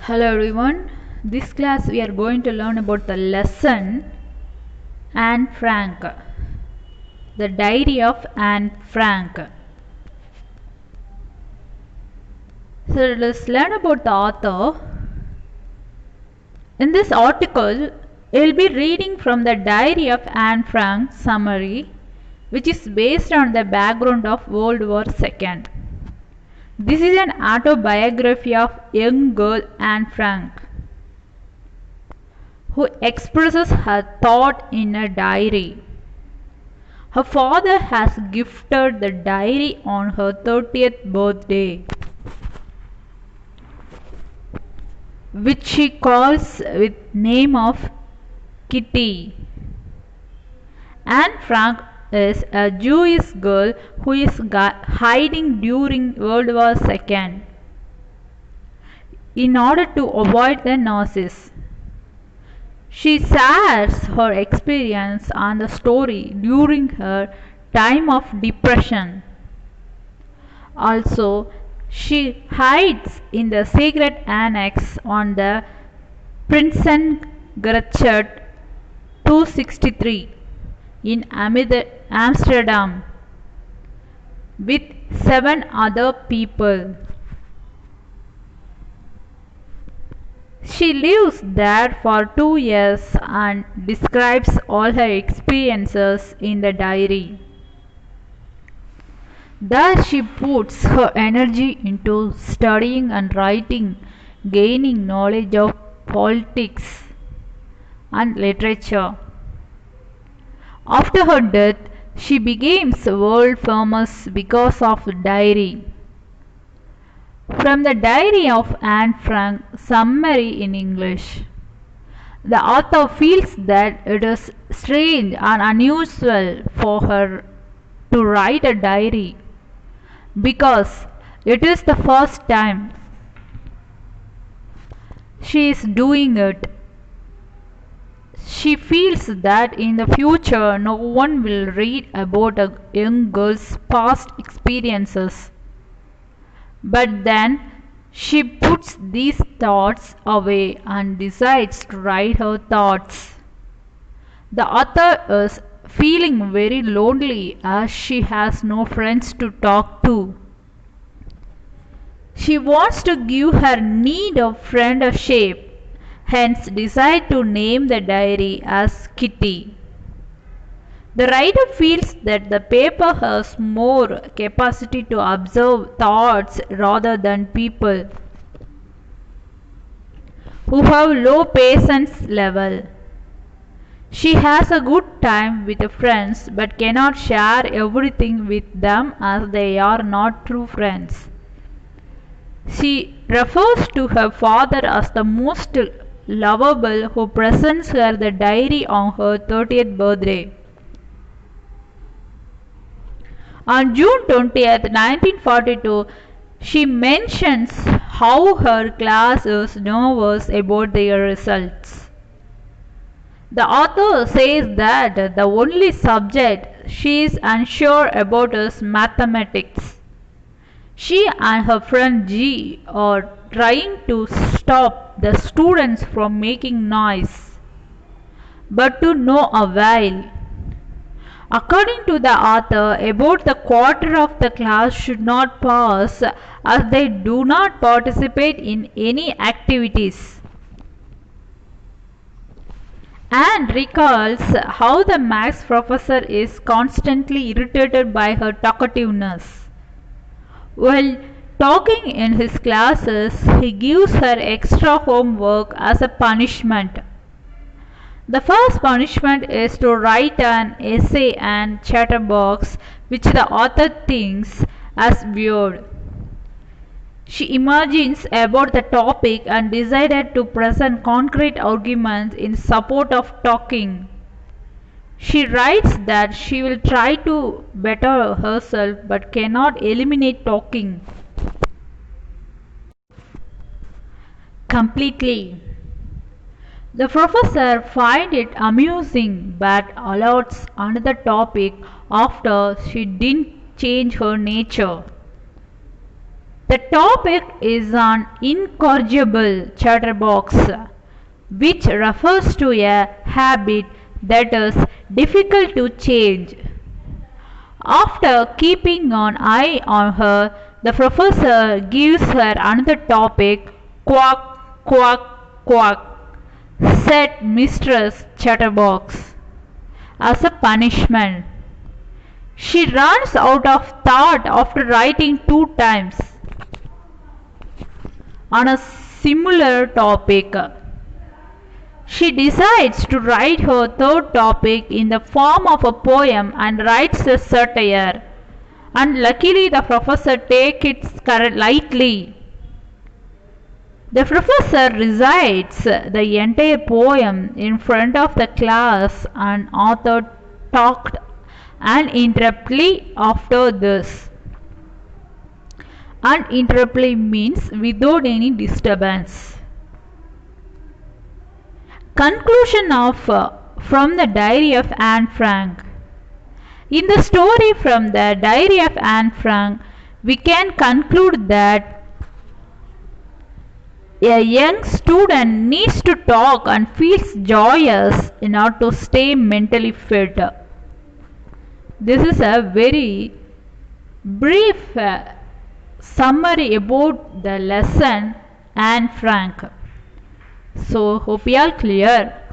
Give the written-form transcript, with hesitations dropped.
Hello everyone. This class we are going to learn about the lesson Anne Frank. The Diary of Anne Frank. So let's learn about the author. In this article, we will be reading from the Diary of Anne Frank summary, which is based on the background of World War II. This is an autobiography of young girl Anne Frank, who expresses her thought in a diary. Her father has gifted the diary on her 30th birthday, which she calls with name of Kitty. Anne Frank is a Jewish girl who is hiding during World War II in order to avoid the Nazis. She shares her experience and the story during her time of depression. Also, she hides in the secret annex on the Prinsengracht 263 in Amsterdam with 7 other people. She lives there for 2 years and describes all her experiences in the diary. There she puts her energy into studying and writing, gaining knowledge of politics and literature. After her death, she becomes world famous because of the diary. From the Diary of Anne Frank, summary in English. The author feels that it is strange and unusual for her to write a diary because it is the first time she is doing it. She feels that in the future no one will read about a young girl's past experiences. But then she puts these thoughts away and decides to write her thoughts. The author is feeling very lonely as she has no friends to talk to. She wants to give her need of friend a shape, hence decide to name the diary as Kitty. The writer feels that the paper has more capacity to observe thoughts rather than people who have low patience level. She has a good time with friends but cannot share everything with them as they are not true friends. She refers to her father as the most lovable who presents her the diary on her 30th birthday. On June 20th, 1942, she mentions how her class is nervous about their results. The author says that the only subject she is unsure about is mathematics. She and her friend G are trying to stop the students from making noise, but to no avail. According to the author, about the quarter of the class should not pass as they do not participate in any activities. Anne recalls how the maths professor is constantly irritated by her talkativeness. While talking in his classes, he gives her extra homework as a punishment. The first punishment is to write an essay and chatterbox which the author thinks as weird. She imagines about the topic and decided to present concrete arguments in support of talking. She writes that she will try to better herself but cannot eliminate talking completely. The professor finds it amusing but allots another topic after she didn't change her nature. The topic is an incorrigible chatterbox, which refers to a habit that is difficult to change. After keeping an eye on her, the professor gives her another topic. Quack, quack, quack, said Mistress Chatterbox, as a punishment. She runs out of thought after writing 2 times on a similar topic. She decides to write her third topic in the form of a poem and writes a satire. And luckily the professor takes it lightly. The professor recites the entire poem in front of the class and author talked uninterruptedly after this. Uninterruptedly means without any disturbance. Conclusion of from the Diary of Anne Frank. In the story from the Diary of Anne Frank, we can conclude that a young student needs to talk and feels joyous in order to stay mentally fit. This is a very brief summary about the lesson Anne Frank. So hope you are clear.